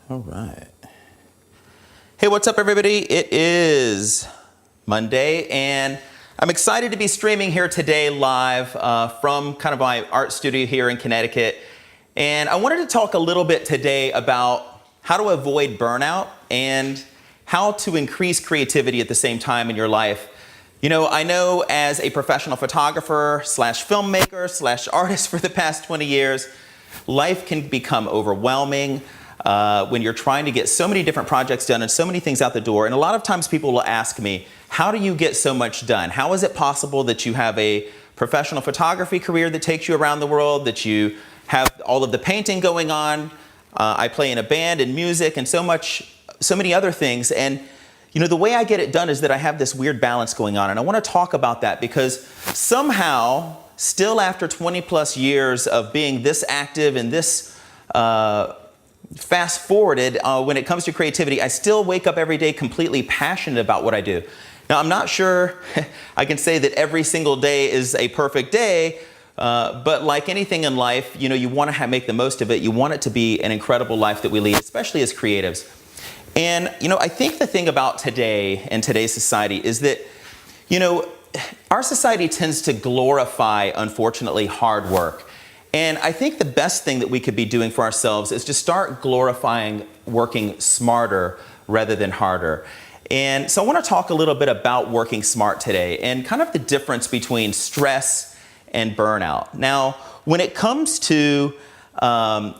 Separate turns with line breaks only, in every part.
All right. Hey, what's up, everybody? It is Monday, and I'm excited to be streaming here today live from kind of my art studio here in Connecticut. And I wanted to talk a little bit today about how to avoid burnout and how to increase creativity at the same time in your life. You know, I know as a professional photographer slash filmmaker slash artist for the past 20 years, life can become overwhelming when you're trying to get so many different projects done and so many things out the door. And a lot of times people will ask me, how do you get so much done? How is it possible that you have a professional photography career that takes you around the world, that you have all of the painting going on? I play in a band and music and so many other things. And you know, the way I get it done is that I have this weird balance going on. And I want to talk about that because somehow, still after 20 plus years of being this active and this fast forwarded when it comes to creativity, I still wake up every day completely passionate about what I do. Now, I'm not sure I can say that every single day is a perfect day, but like anything in life, you know, you want to make the most of it. You want it to be an incredible life that we lead, especially as creatives. And, you know, I think the thing about today and today's society is that, you know, our society tends to glorify, unfortunately, hard work. And I think the best thing that we could be doing for ourselves is to start glorifying working smarter rather than harder. And so I want to talk a little bit about working smart today and kind of the difference between stress and burnout. Now, when it comes to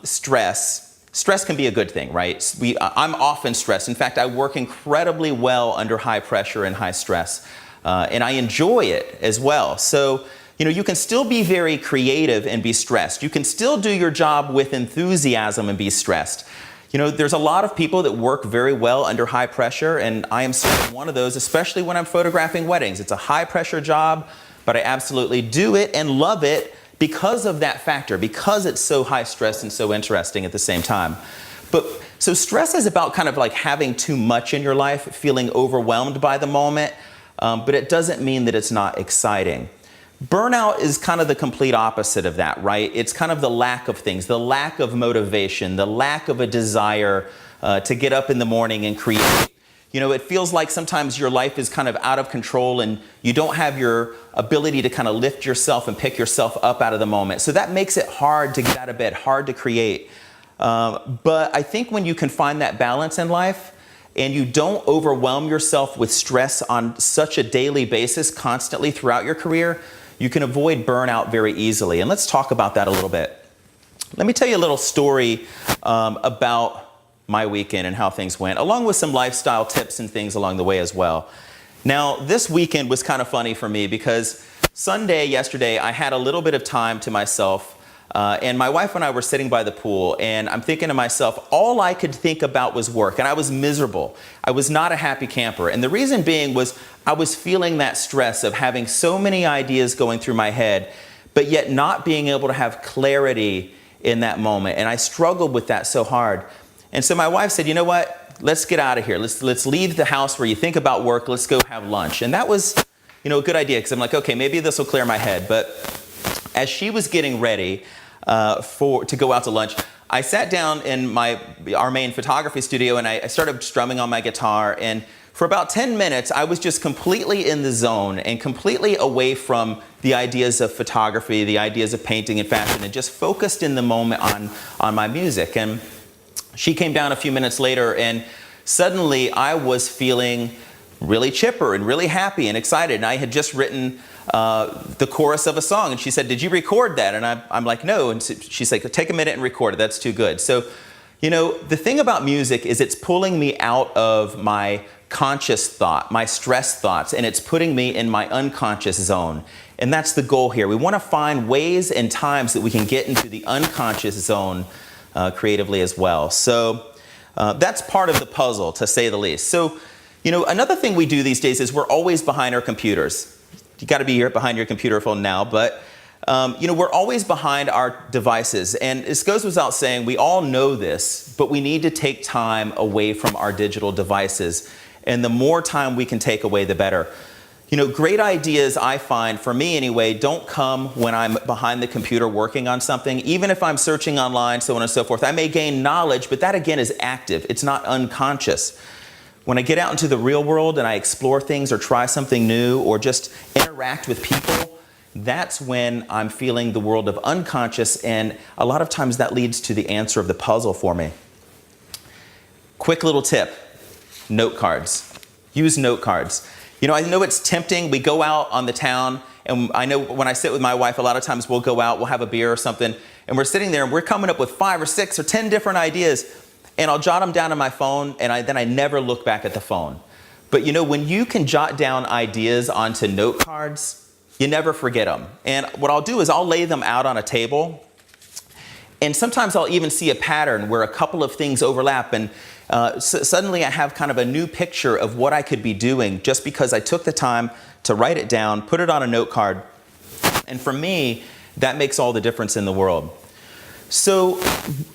stress can be a good thing, right? I'm often stressed. In fact, I work incredibly well under high pressure and high stress, and I enjoy it as well. So, you know, you can still be very creative and be stressed. You can still do your job with enthusiasm and be stressed. You know, there's a lot of people that work very well under high pressure, and I am certainly one of those, especially when I'm photographing weddings. It's a high pressure job, but I absolutely do it and love it because of that factor, because it's so high stress and so interesting at the same time. But so stress is about kind of like having too much in your life, feeling overwhelmed by the moment, but it doesn't mean that it's not exciting. Burnout is kind of the complete opposite of that, right? It's kind of the lack of things, the lack of motivation, the lack of a desire to get up in the morning and create. You know, it feels like sometimes your life is kind of out of control and you don't have your ability to kind of lift yourself and pick yourself up out of the moment. So that makes it hard to get out of bed, hard to create. But I think when you can find that balance in life and you don't overwhelm yourself with stress on such a daily basis constantly throughout your career, you can avoid burnout very easily. And let's talk about that a little bit. Let me tell you a little story about my weekend and how things went, along with some lifestyle tips and things along the way as well. Now, this weekend was kind of funny for me because Sunday, yesterday, I had a little bit of time to myself, and my wife and I were sitting by the pool, and I'm thinking to myself, all I could think about was work, and I was miserable. I was not a happy camper, and the reason being was I was feeling that stress of having so many ideas going through my head, but yet not being able to have clarity in that moment, and I struggled with that so hard. And so my wife said, you know what, let's get out of here. Let's leave the house where you think about work. Let's go have lunch. And that was, you know, a good idea because I'm like, okay, maybe this will clear my head. But as she was getting ready to go out to lunch, I sat down in our main photography studio and I started strumming on my guitar. And for about 10 minutes, I was just completely in the zone and completely away from the ideas of photography, the ideas of painting and fashion, and just focused in the moment on my music. And she came down a few minutes later and suddenly I was feeling really chipper and really happy and excited. And I had just written the chorus of a song. And she said, did you record that? And I'm like, no. And she's like, take a minute and record it. That's too good. So, you know, the thing about music is it's pulling me out of my conscious thought, my stress thoughts, and it's putting me in my unconscious zone. And that's the goal here. We want to find ways and times that we can get into the unconscious zone creatively as well. So that's part of the puzzle, to say the least. So, you know, another thing we do these days is we're always behind our computers. You got to be here behind your computer phone now, but you know, we're always behind our devices. And this goes without saying, we all know this, but we need to take time away from our digital devices. And the more time we can take away, the better. Great ideas, I find, for me anyway, don't come when I'm behind the computer working on something. Even if I'm searching online, so on and so forth, I may gain knowledge, but that again is active. It's not unconscious. When I get out into the real world and I explore things or try something new or just interact with people, that's when I'm feeling the world of unconscious, and a lot of times that leads to the answer of the puzzle for me. Quick little tip, note cards. Use note cards. I know it's tempting. We go out on the town, and I know when I sit with my wife, a lot of times we'll go out, we'll have a beer or something, and we're sitting there and we're coming up with 5 or 6 or 10 different ideas, and I'll jot them down on my phone, and then I never look back at the phone. But when you can jot down ideas onto note cards, you never forget them. And what I'll do is I'll lay them out on a table, and sometimes I'll even see a pattern where a couple of things overlap, and suddenly I have kind of a new picture of what I could be doing just because I took the time to write it down, put it on a note card. And for me, that makes all the difference in the world. So,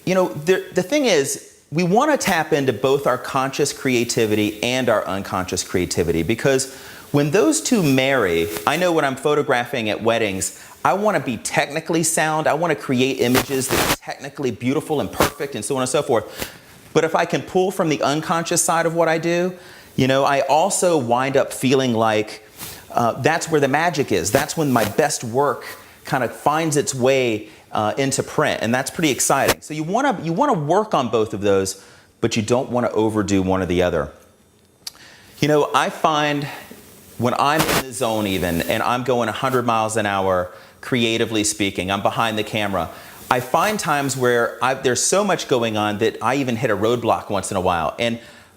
the thing is, we want to tap into both our conscious creativity and our unconscious creativity, because when those two marry, I know when I'm photographing at weddings, I want to be technically sound. I want to create images that are technically beautiful and perfect and so on and so forth. But if I can pull from the unconscious side of what I do, I also wind up feeling like that's where the magic is. That's when my best work kind of finds its way into print, and that's pretty exciting. So you want to work on both of those, but you don't want to overdo one or the other. I find when I'm in the zone even, and I'm going 100 miles an hour, creatively speaking, I'm behind the camera, I find times where there's so much going on that I even hit a roadblock once in a while.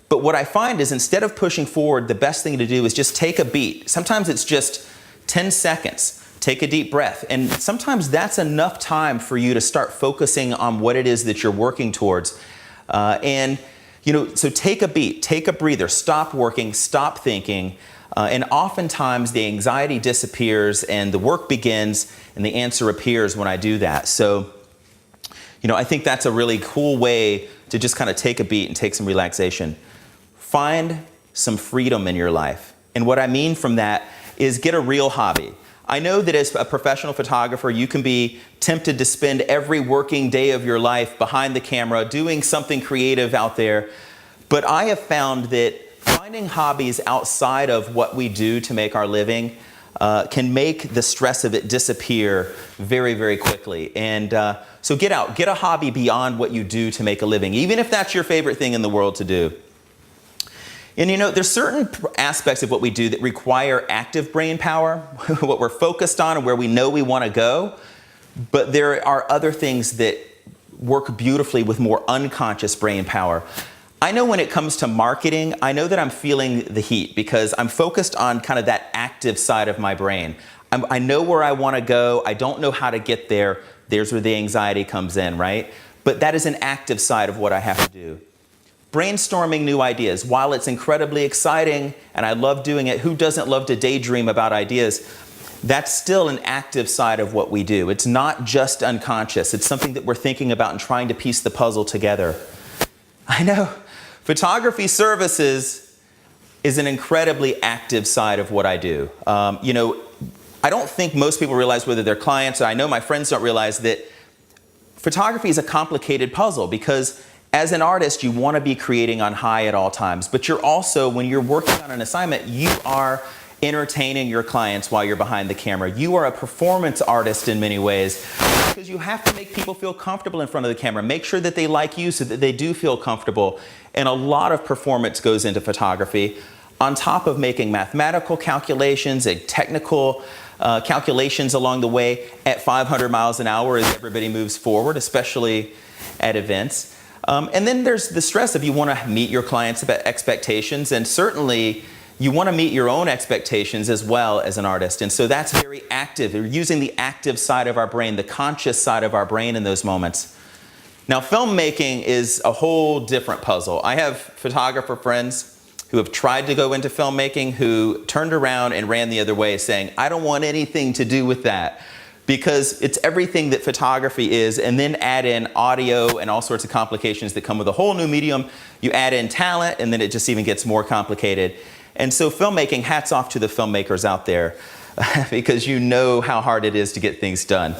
But what I find is, instead of pushing forward, the best thing to do is just take a beat. Sometimes it's just 10 seconds. Take a deep breath. And sometimes that's enough time for you to start focusing on what it is that you're working towards. So take a beat, take a breather, stop working, stop thinking. And oftentimes the anxiety disappears and the work begins and the answer appears when I do that. So, I think that's a really cool way to just kind of take a beat and take some relaxation. Find some freedom in your life. And what I mean from that is get a real hobby. I know that as a professional photographer, you can be tempted to spend every working day of your life behind the camera doing something creative out there. But I have found that finding hobbies outside of what we do to make our living can make the stress of it disappear very, very quickly. And so get out, get a hobby beyond what you do to make a living, even if that's your favorite thing in the world to do. And there's certain aspects of what we do that require active brain power, what we're focused on and where we know we want to go. But there are other things that work beautifully with more unconscious brain power. I know when it comes to marketing, I know that I'm feeling the heat because I'm focused on kind of that active side of my brain. I know where I want to go. I don't know how to get there. There's where the anxiety comes in, right? But that is an active side of what I have to do. Brainstorming new ideas, while it's incredibly exciting and I love doing it, who doesn't love to daydream about ideas? That's still an active side of what we do. It's not just unconscious. It's something that we're thinking about and trying to piece the puzzle together. I know. Photography services is an incredibly active side of what I do. I don't think most people realize, whether they're clients, or I know my friends don't realize, that photography is a complicated puzzle because as an artist, you want to be creating on high at all times, but you're also, when you're working on an assignment, you are entertaining your clients while you're behind the camera. You are a performance artist in many ways because you have to make people feel comfortable in front of the camera. Make sure that they like you so that they do feel comfortable. And a lot of performance goes into photography, on top of making mathematical calculations and technical calculations along the way at 500 miles an hour as everybody moves forward, especially at events. And then there's the stress of you want to meet your clients' expectations, and certainly you want to meet your own expectations as well as an artist. And so that's very active. We're using the active side of our brain, the conscious side of our brain in those moments. Now, filmmaking is a whole different puzzle. I have photographer friends who have tried to go into filmmaking who turned around and ran the other way, saying, I don't want anything to do with that, because it's everything that photography is, and then add in audio and all sorts of complications that come with a whole new medium. You add in talent, and then it just even gets more complicated. And so filmmaking, hats off to the filmmakers out there because you know how hard it is to get things done.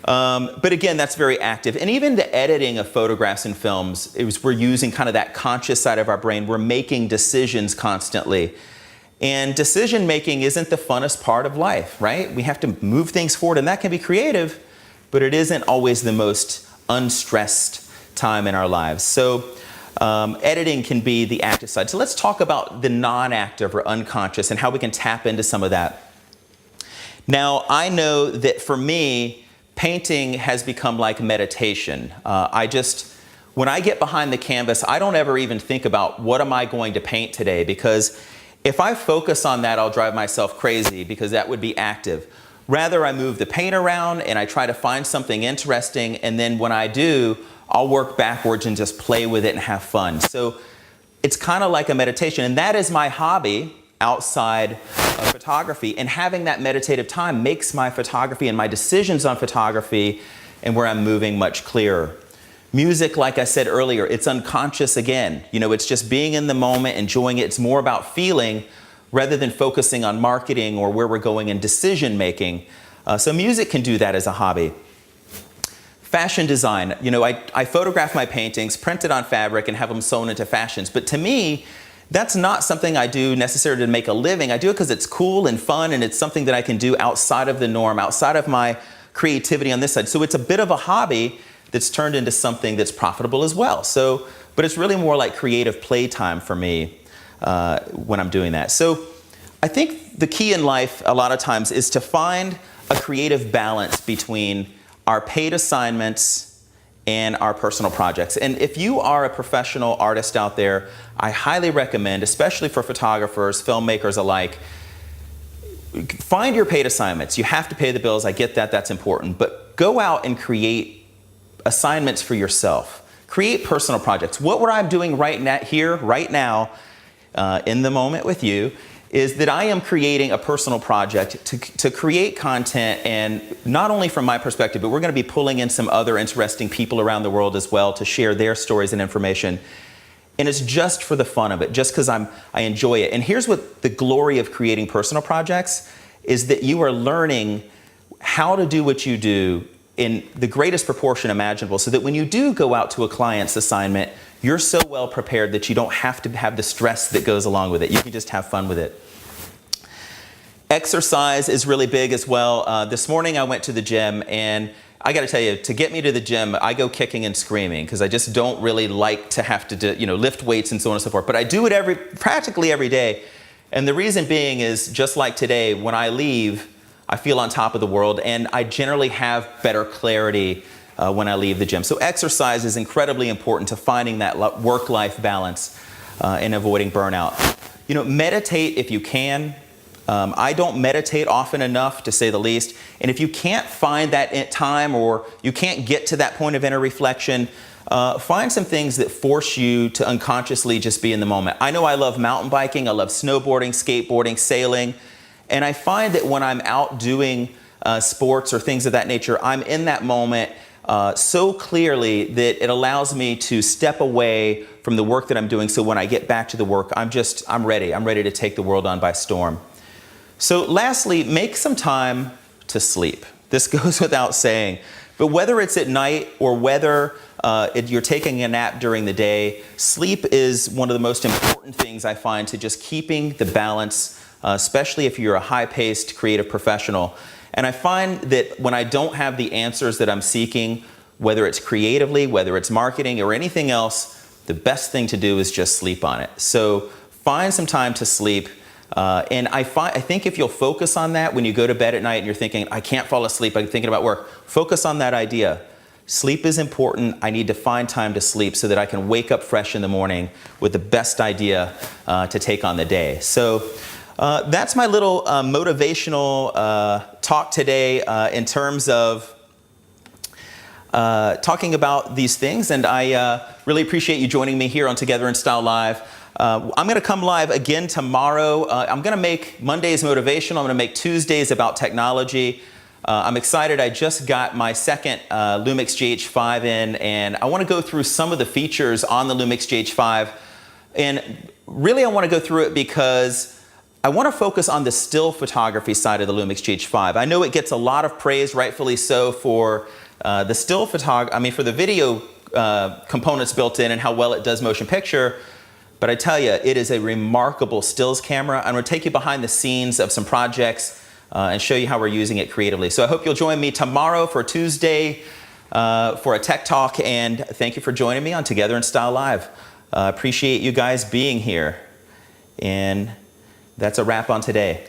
But again, that's very active. And even the editing of photographs and films, we're using kind of that conscious side of our brain. We're making decisions constantly. And decision making isn't the funnest part of life, right? We have to move things forward, and that can be creative, but it isn't always the most unstressed time in our lives. So editing can be the active side. So let's talk about the non-active or unconscious and how we can tap into some of that. Now, I know that for me, painting has become like meditation. When I get behind the canvas, I don't ever even think about what am I going to paint today, because if I focus on that, I'll drive myself crazy because that would be active. Rather, I move the paint around and I try to find something interesting, and then when I do, I'll work backwards and just play with it and have fun. So it's kind of like a meditation, and that is my hobby outside of photography. And having that meditative time makes my photography and my decisions on photography and where I'm moving much clearer. Music, like I said earlier, it's unconscious again. You know, it's just being in the moment, enjoying it. It's more about feeling rather than focusing on marketing or where we're going in decision making. So music can do that as a hobby. Fashion design, you know, I photograph my paintings, print it on fabric, and have them sewn into fashions. But to me, that's not something I do necessarily to make a living. I do it because it's cool and fun, and it's something that I can do outside of the norm, outside of my creativity on this side. So it's a bit of a hobby that's turned into something that's profitable as well. So, but it's really more like creative playtime for me when I'm doing that. So I think the key in life a lot of times is to find a creative balance between our paid assignments and our personal projects. And if you are a professional artist out there, I highly recommend, especially for photographers, filmmakers alike, find your paid assignments. You have to pay the bills. I get that. That's important. But go out and create assignments for yourself. Create personal projects. What I'm doing right now, in the moment with you, is that I am creating a personal project to create content, and not only from my perspective, but we're going to be pulling in some other interesting people around the world as well to share their stories and information. And it's just for the fun of it, just because I enjoy it. And here's what the glory of creating personal projects is, that you are learning how to do what you do in the greatest proportion imaginable, so that when you do go out to a client's assignment, you're so well prepared that you don't have to have the stress that goes along with it. You can just have fun with it. Exercise is really big as well. This morning I went to the gym, and I got to tell you, to get me to the gym, I go kicking and screaming because I just don't really like to have to lift weights and so on and so forth. But I do it practically every day. And the reason being is, just like today, when I leave, I feel on top of the world, and I generally have better clarity when I leave the gym. So exercise is incredibly important to finding that work-life balance and avoiding burnout. You know, meditate if you can. I don't meditate often enough, to say the least. And if you can't find that time, or you can't get to that point of inner reflection, find some things that force you to unconsciously just be in the moment. I know I love mountain biking, I love snowboarding, skateboarding, sailing. And I find that when I'm out doing sports or things of that nature, I'm in that moment so clearly that it allows me to step away from the work that I'm doing. So when I get back to the work, I'm ready. I'm ready to take the world on by storm. So lastly, make some time to sleep. This goes without saying. But whether it's at night or whether you're taking a nap during the day, sleep is one of the most important things I find to just keeping the balance, especially if you're a high-paced creative professional. And I find that when I don't have the answers that I'm seeking, whether it's creatively, whether it's marketing or anything else, the best thing to do is just sleep on it. So find some time to sleep. And I think if you'll focus on that when you go to bed at night and you're thinking, I can't fall asleep, I'm thinking about work, focus on that idea. Sleep is important. I need to find time to sleep so that I can wake up fresh in the morning with the best idea to take on the day. So that's my little motivational talk today in terms of talking about these things. And I really appreciate you joining me here on Together in Style Live. I'm going to come live again tomorrow. I'm going to make Mondays motivational. I'm going to make Tuesdays about technology. I'm excited. I just got my second Lumix GH5 in, and I want to go through some of the features on the Lumix GH5 And really I want to go through it because I want to focus on the still photography side of the Lumix GH5. I know it gets a lot of praise, rightfully so, for the still photography, for the video components built in and how well it does motion picture. But I tell you, it is a remarkable stills camera. I'm going to take you behind the scenes of some projects and show you how we're using it creatively. So I hope you'll join me tomorrow for Tuesday for a tech talk, and thank you for joining me on Together in Style Live. Appreciate you guys being here, and that's a wrap on today.